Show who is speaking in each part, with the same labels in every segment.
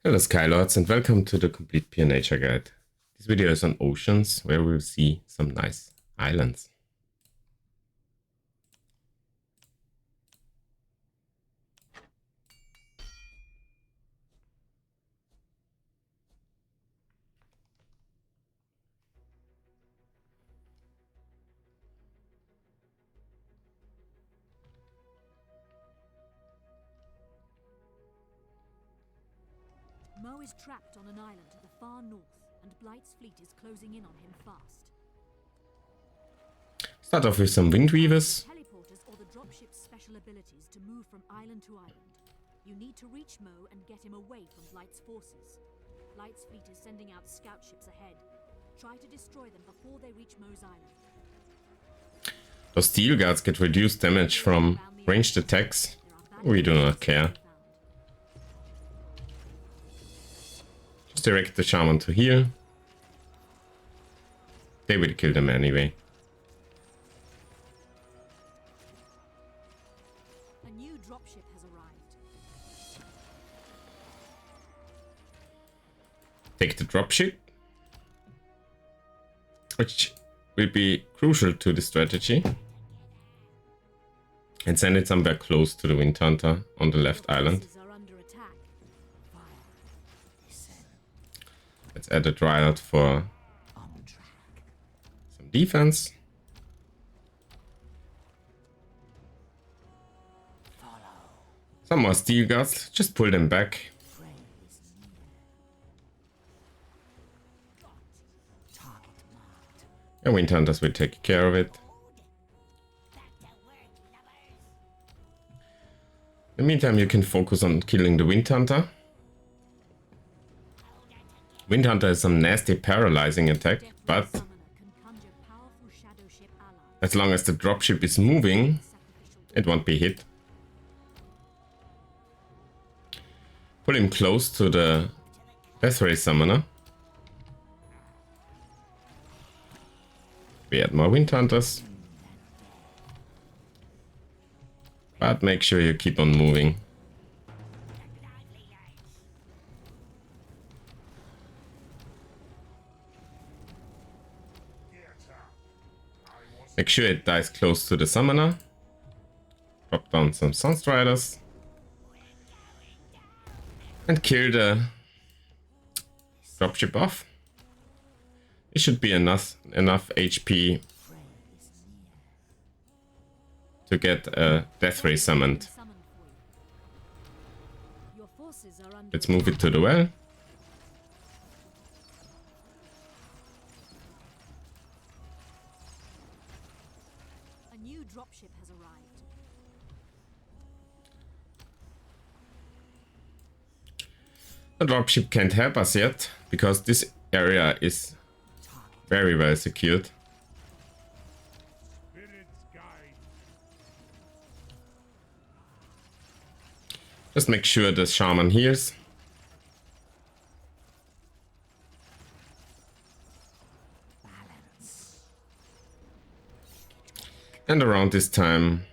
Speaker 1: Hello Skylords and welcome to the complete Pure Nature Guide. This video is on oceans where we'll see some nice islands.
Speaker 2: Mo is trapped on an island to the far north, and Blight's fleet is closing in on him fast.
Speaker 1: Start off with some wind weavers.
Speaker 2: Teleporters or the dropship's special abilities to move from island to island. You need to reach Mo and get him away from Blight's forces. Blight's fleet is sending out scout ships ahead. Try to destroy them before they reach Mo's island.
Speaker 1: Those steel guards get reduced damage from ranged attacks. We do not care. Just direct the shaman to here. They will kill them anyway.
Speaker 2: A new dropship has arrived.
Speaker 1: Take the dropship, which will be crucial to the strategy, and send it somewhere close to the Wind Hunter on the left island. Let's add a Dryad for some defense. Some more steel guards, just pull them back. And Wind Hunters will take care of it. In the meantime, you can focus on killing the Wind Hunter. Wind Hunter is some nasty paralyzing attack, but as long as the dropship is moving, it won't be hit. Pull him close to the Death Ray Summoner. We add more Wind Hunters. But make sure you keep on moving. Make sure it dies close to the Summoner. Drop down some Sunstriders. And kill the dropship off. It should be enough HP to get a Death Ray summoned. Let's move it to the well.
Speaker 2: A new dropship has arrived.
Speaker 1: The dropship can't help us yet because this area is very well secured. Just make sure the shaman heals. And around this time,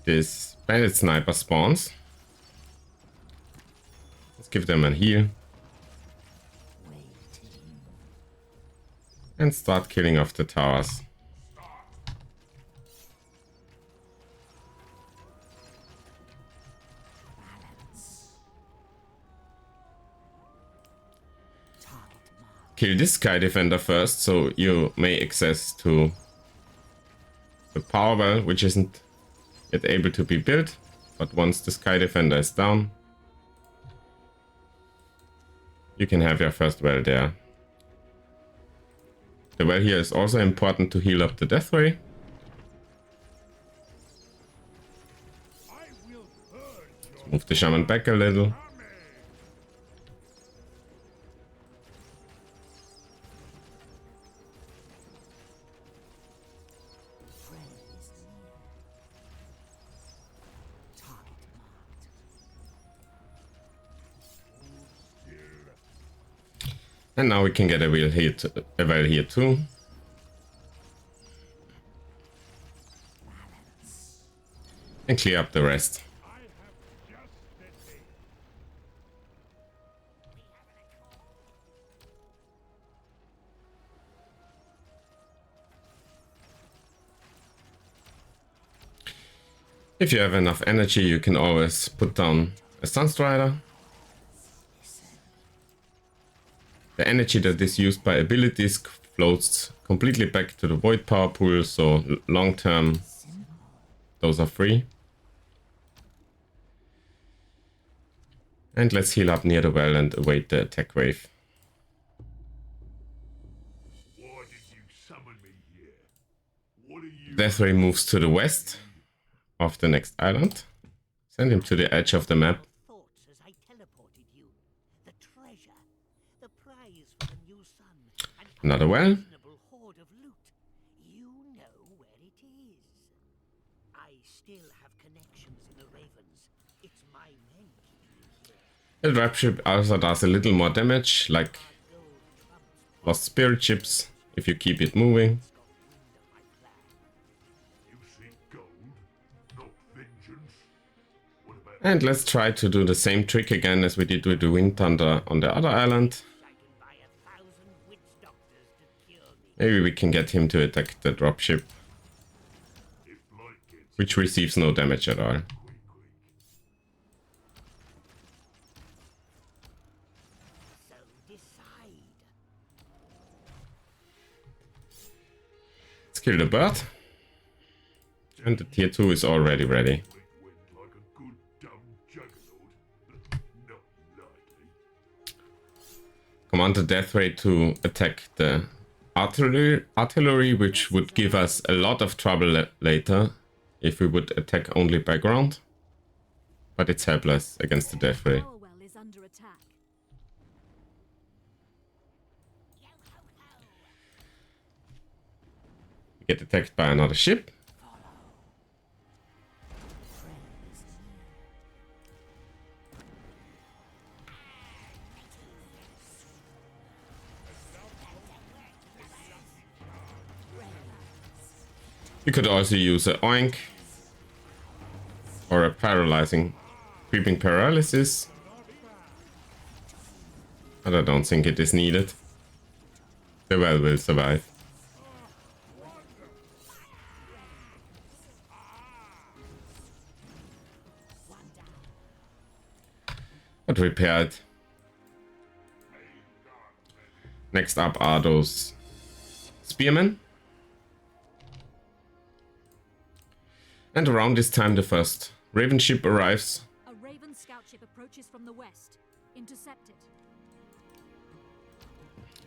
Speaker 1: this bandit sniper spawns. Let's give them a heal. And start killing off the towers. Kill this Sky Defender first, so you may access to the power well, which isn't yet able to be built. But once the Sky Defender is down, you can have your first well there. The well here is also important to heal up the Death Ray. Let's move the shaman back a little. And now we can get a well here too. And clear up the rest. If you have enough energy, you can always put down a Sunstrider. The energy that is used by abilities floats completely back to the Void power pool, so long term those are free. And let's heal up near the well and await the attack wave.
Speaker 3: Why did you summon me here? What are you?
Speaker 1: Death Ray moves to the west of the next island. Send him to the edge of the map.
Speaker 4: Thoughts as I teleported you. The treasure, the prize for the new sun, and
Speaker 1: Another well.
Speaker 4: reasonable hoard of loot. You know where it is. I still have connections in the Ravens. It's my men keeping you here.
Speaker 1: The Dropship also does a little more damage, like
Speaker 4: Gold trumps
Speaker 1: lost spirit chips, if you keep it moving.
Speaker 4: got wind of my plan.
Speaker 3: You seek gold, not vengeance. What about
Speaker 1: And let's try to do the same trick again as we did with the Wind Thunder on the other island.
Speaker 4: I can buy 1,000 witch doctors to cure me.
Speaker 1: Maybe we can get him to attack the dropship,
Speaker 3: if light gets
Speaker 1: which receives no damage at all.
Speaker 3: quick?
Speaker 4: So decide.
Speaker 1: Let's kill the bird. And the tier 2 is already ready.
Speaker 3: Went like a good dumb juggernaut, but not lightly.
Speaker 1: Command the Death Ray to attack the artillery, which would give us a lot of trouble later if we would attack only by ground. But it's helpless against the Death Ray.
Speaker 2: Power well is under attack.
Speaker 1: We get attacked by another ship. You could also use a oink or a paralyzing creeping paralysis, but I don't think it is needed. The well will survive. But repaired. Next up are those spearmen. And around this time the first Raven ship arrives.
Speaker 2: A Raven scout ship approaches from the west. Intercept it.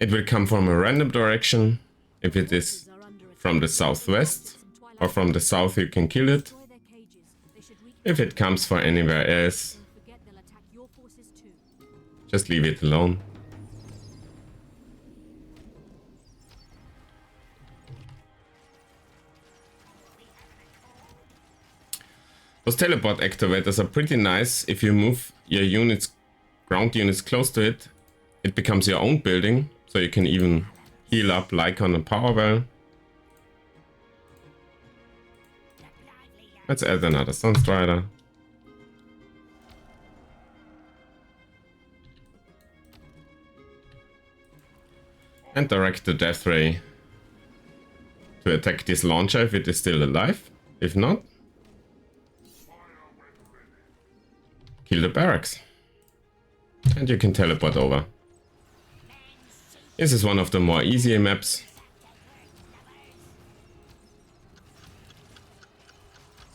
Speaker 1: It will come from a random direction. If it is
Speaker 2: Forces are under attack.
Speaker 1: from the southwest or from the south, you can kill it.
Speaker 2: Destroy their cages. They should reach.
Speaker 1: If it comes from anywhere else,
Speaker 2: Don't forget they'll attack your forces too.
Speaker 1: just leave it alone. Those teleport activators are pretty nice. If you move your units, ground units close to it, it becomes your own building. So you can even heal up like on a power well. Let's add another Sunstrider. And direct the Death Ray to attack this launcher if it is still alive. If not, kill the barracks. And you can teleport over. This is one of the more easier maps.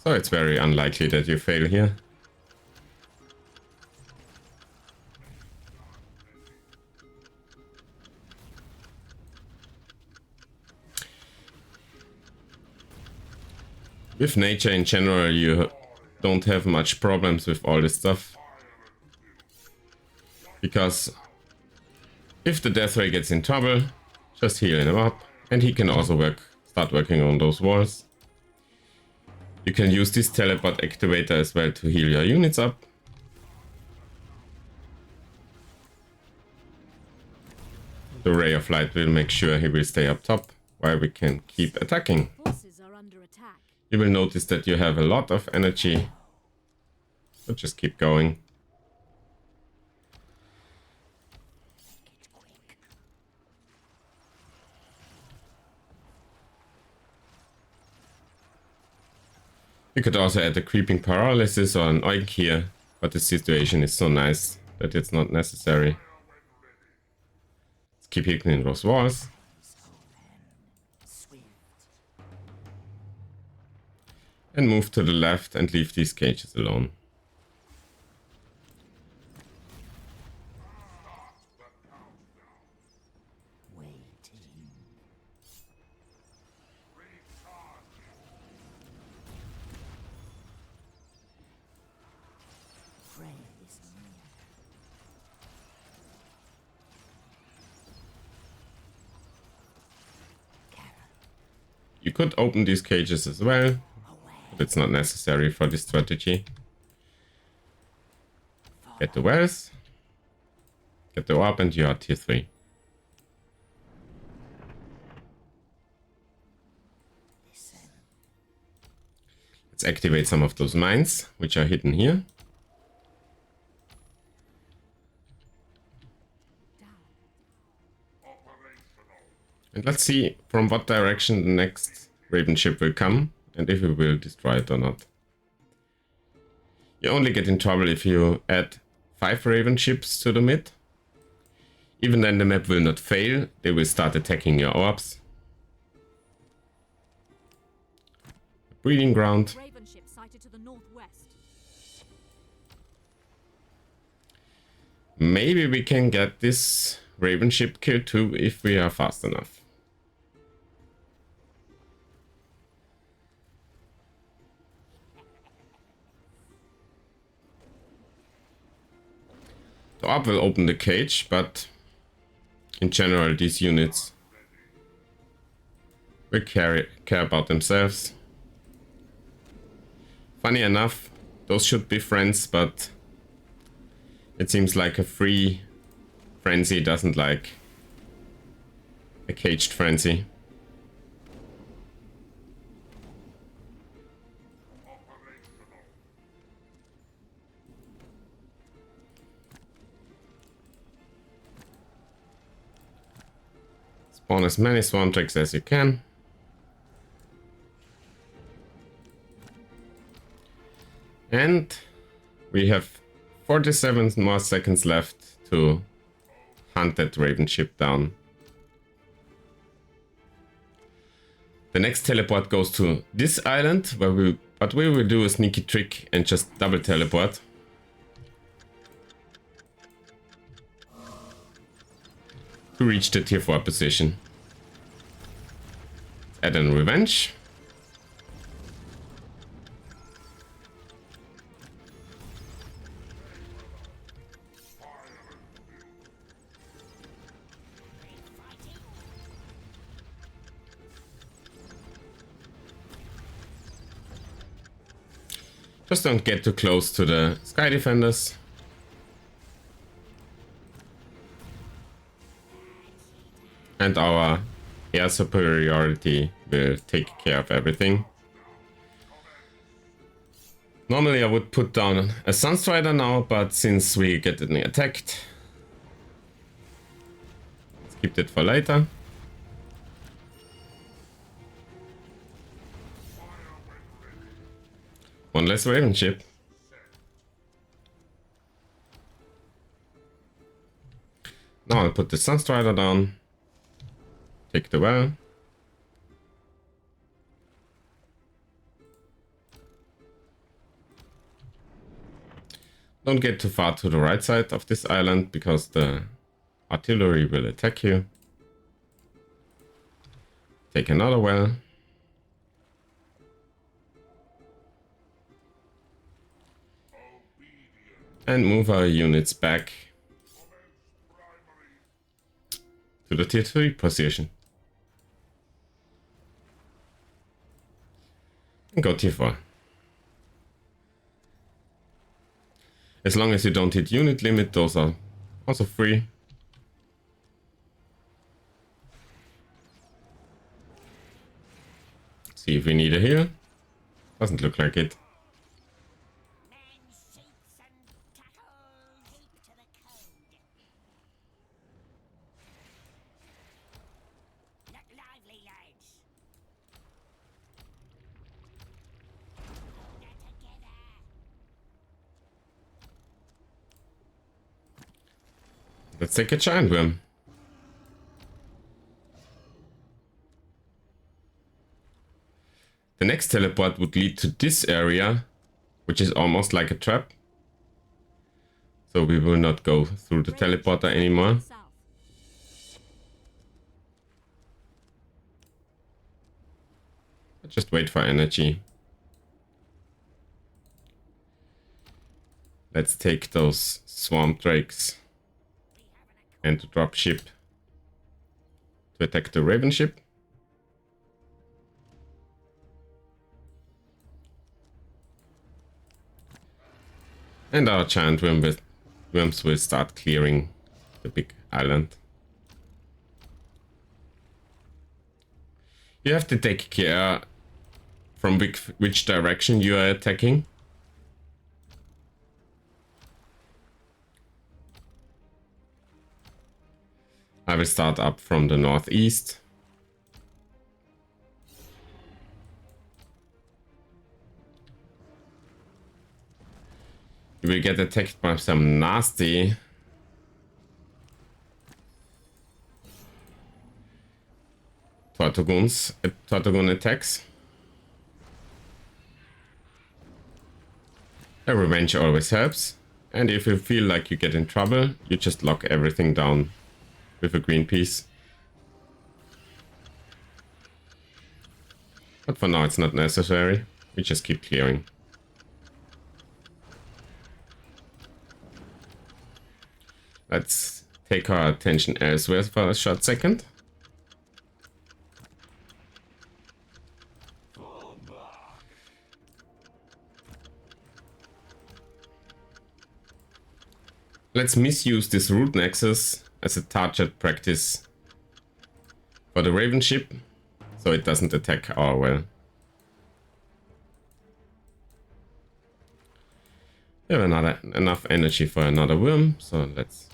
Speaker 1: So it's very unlikely that you fail here. With nature in general, you don't have much problems with all this stuff. Because if the Death Ray gets in trouble, just heal him up. And he can also start working on those walls. You can use this teleport activator as well to heal your units up. The Ray of Light will make sure he will stay up top, while we can keep attacking.
Speaker 2: Forces are under attack.
Speaker 1: You will notice that you have a lot of energy. So just keep going. You could also add a creeping paralysis or an oink here, but the situation is so nice that it's not necessary. Let's keep hitting those walls. And move to the left and leave these cages alone. You could open these cages as well, but it's not necessary for this strategy. Get the wells, get the orb, and you are tier 3. Let's activate some of those mines, which are hidden here. And let's see from what direction the next Raven ship will come, and if we will destroy it or not. You only get in trouble if you add 5 Raven ships to the mid. Even then the map will not fail, they will start attacking your orbs. Breeding ground.
Speaker 2: Raven ship sighted to the northwest.
Speaker 1: Maybe we can get this Raven ship killed too if we are fast enough. The orb will open the cage, but in general these units will care about themselves. Funny enough, those should be friends, but it seems like a free frenzy doesn't like a caged frenzy. Spawn as many swarm tracks as you can. And we have 47 more seconds left to hunt that Raven ship down. The next teleport goes to this island, where we will do a sneaky trick and just double teleport. To reach the tier 4 position. Add in revenge. Just don't get too close to the Sky Defenders. And our air superiority will take care of everything. Normally I would put down a Sunstrider now, but since we get attacked, let's keep that for later. One less Raven ship. Now I'll put the Sunstrider down. Take the well. Don't get too far to the right side of this island because the artillery will attack you. Take another well. And move our units back to the tier 3 position. And go tier 4. As long as you don't hit unit limit, those are also free. See if we need a heal. Doesn't look like it. Let's take a giant worm. The next teleport would lead to this area, which is almost like a trap. So we will not go through the teleporter anymore.
Speaker 2: South.
Speaker 1: Just wait for energy. Let's take those swarm drakes and the dropship to attack the raven ship. And our giant worms will start clearing the big island. You have to take care from which direction you are attacking. I will start up from the northeast. You will get attacked by some nasty Tortugun attacks. A revenge always helps, and if you feel like you get in trouble, you just lock everything down with a green piece. But for now it's not necessary, we just keep clearing. Let's take our attention elsewhere for a short second. Let's misuse this root nexus as a target practice for the raven ship, so it doesn't attack our well. We have enough energy for another worm, so let's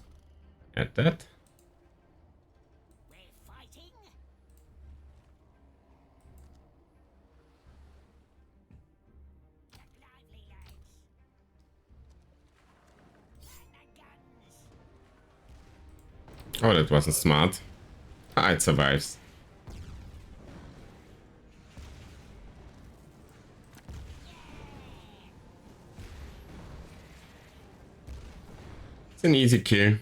Speaker 1: add that.
Speaker 4: We're fighting. Get lively, lads. And the guns.
Speaker 1: Oh, that wasn't smart. Ah, it survives. It's an easy kill.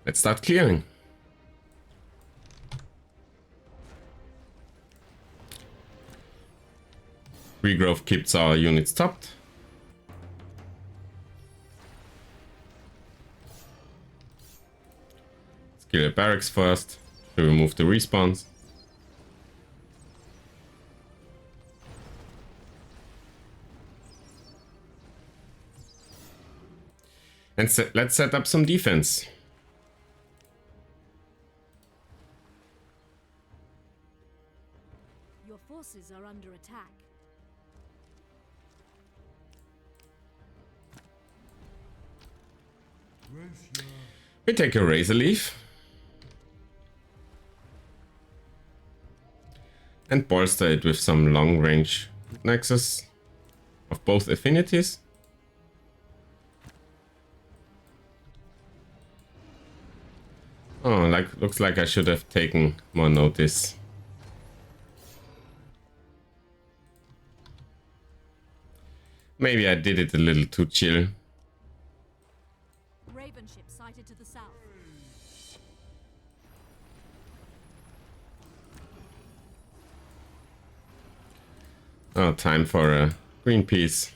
Speaker 1: Let's start clearing. Regrowth keeps our units topped. Let's kill the barracks first to remove the respawns. And let's set up some defense.
Speaker 2: Your forces are under attack.
Speaker 1: We take a razor leaf and bolster it with some long range nexus of both affinities. Oh, looks like I should have taken more notice. Maybe I did it a little too chill.
Speaker 2: Raven ship sighted to the south.
Speaker 1: Oh, time for a green piece.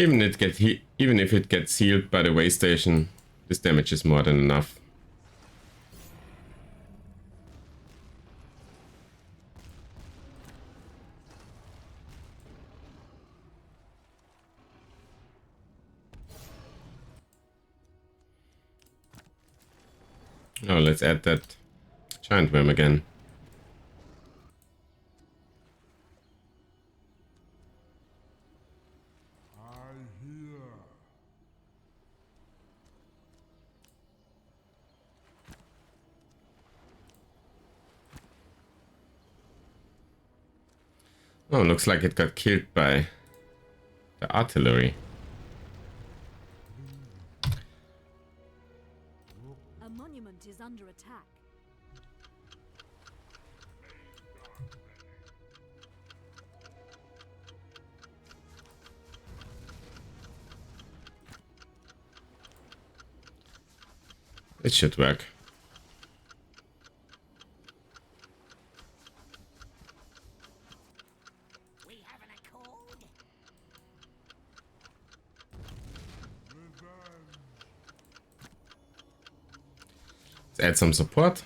Speaker 1: Even if it gets healed by the way station, this damage is more than enough. Oh, let's add that giant worm again. Oh, looks like it got killed by the artillery.
Speaker 2: A monument is under attack.
Speaker 1: It should work.
Speaker 4: We have an accord.
Speaker 1: Let's add some support.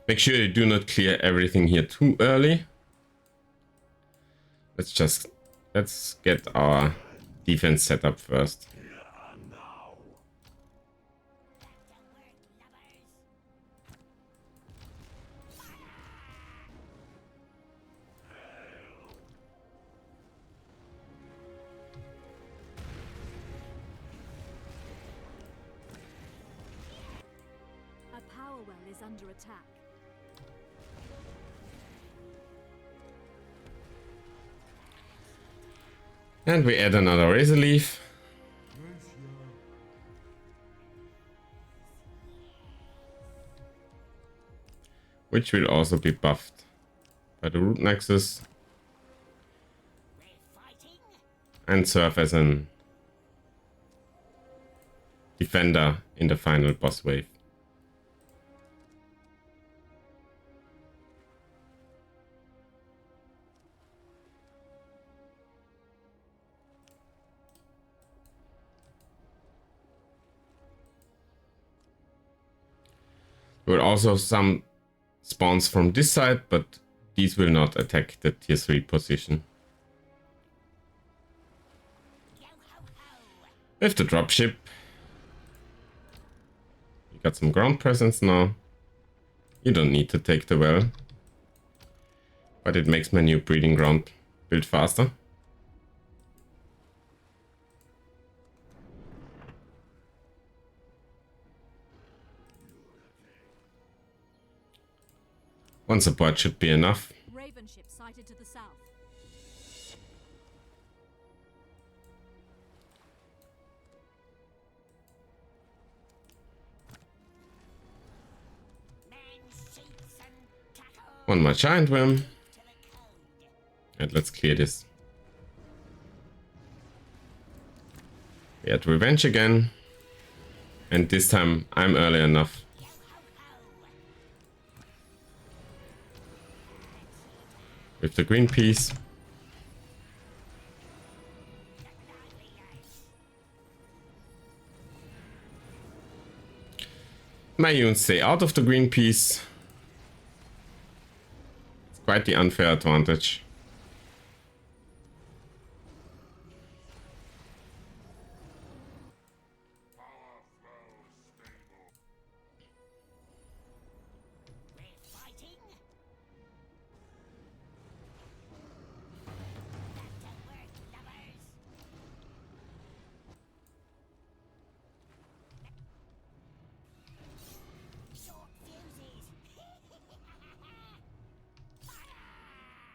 Speaker 1: Make sure you do not clear everything here too early. Let's get our defense set up first.
Speaker 2: A power well is under attack.
Speaker 1: And we add another razor leaf. Which will also be buffed by the root nexus and serve as an defender in the final boss wave. There will also some spawns from this side, but these will not attack the tier 3 position. With the dropship, you got some ground presence now. You don't need to take the well, but it makes my new breeding ground build faster. One support should be enough.
Speaker 2: Ravenship sighted to the south.
Speaker 1: One more giant worm. And let's clear this. We had revenge again. And this time I'm early enough. With the green piece. My units stay out of the green piece. It's quite the unfair advantage.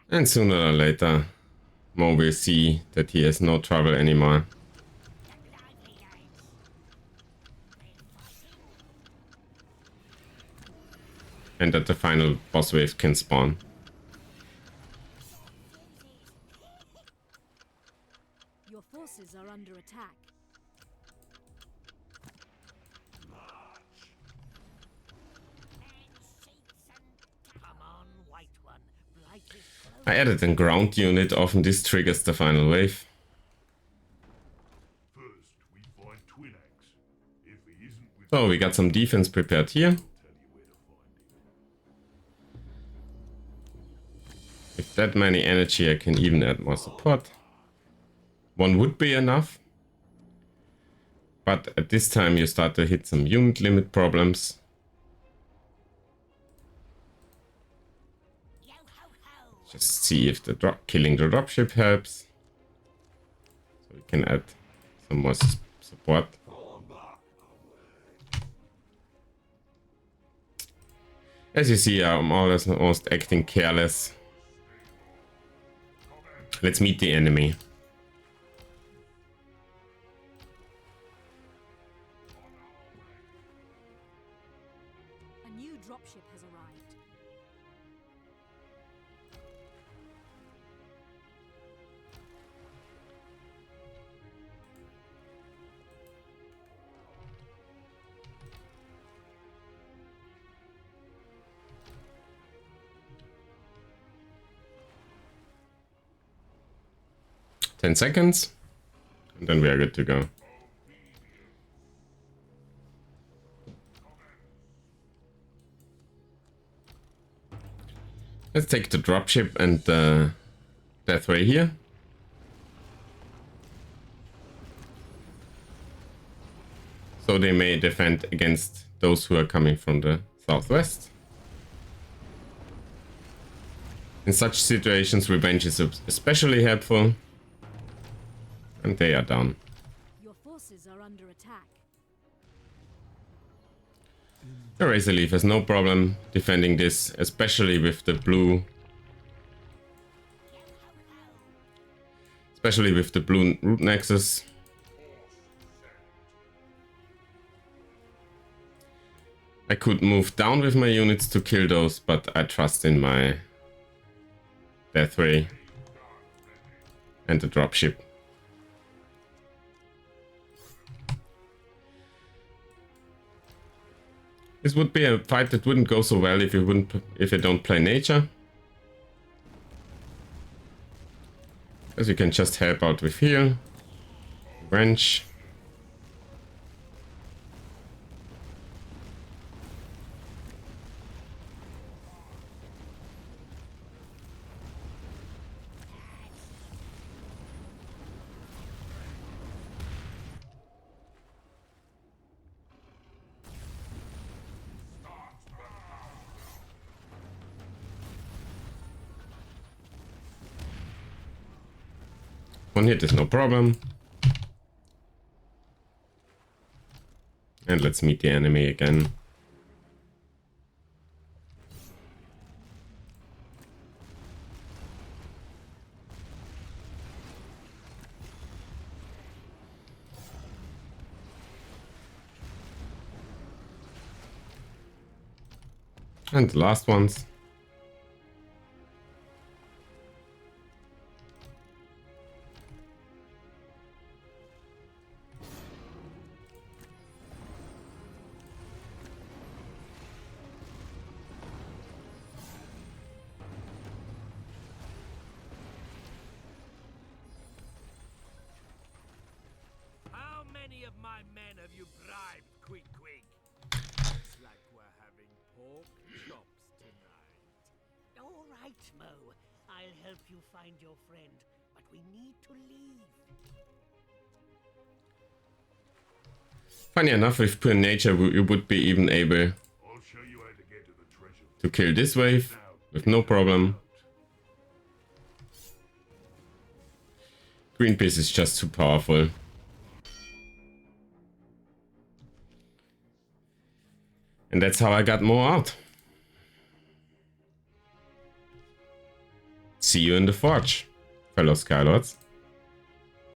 Speaker 1: And sooner or later, Mo will see that he has no trouble anymore. And that the final boss wave can spawn.
Speaker 2: Your forces are under attack.
Speaker 4: Come on, white one. Blight is close.
Speaker 1: I added a ground unit, often this triggers the final wave.
Speaker 3: First, we find Twin Axe. If he isn't with
Speaker 1: So we got some defense prepared here.
Speaker 3: tell you where to find him.
Speaker 1: With that many energy, I can even add more support. One would be enough. But at this time, you start to hit some unit limit problems.
Speaker 4: Yo ho ho.
Speaker 1: Just see if the killing the dropship helps. So we can add some more support. As you see, I'm almost acting careless. Let's meet the enemy.
Speaker 2: A new dropship has arrived.
Speaker 1: Ten seconds, and then we are good to go. Let's take the dropship and the deathray here. So they may defend against those who are coming from the southwest. In such situations, revenge is especially helpful. And they are down.
Speaker 2: Your forces are under attack.
Speaker 1: The Razor Leaf has no problem defending this, especially with the blue. Especially with the blue root nexus. I could move down with my units to kill those, but I trust in my deathray and the dropship. This would be a fight that wouldn't go so well if you don't play nature. As you can just help out with heal, wrench. One hit is no problem. And let's meet the enemy again. And the last ones.
Speaker 4: Of my men have you bribed, quick? Looks like we're having pork chops tonight. All right, Mo. I'll help you find your friend, but we need to leave.
Speaker 1: Funny enough, with pure nature, you would be even able
Speaker 3: I'll show you how to get to the treasure.
Speaker 1: to kill this wave with no problem. Greenpeace is just too powerful. And that's how I got more out. See you in the forge, fellow Skylords.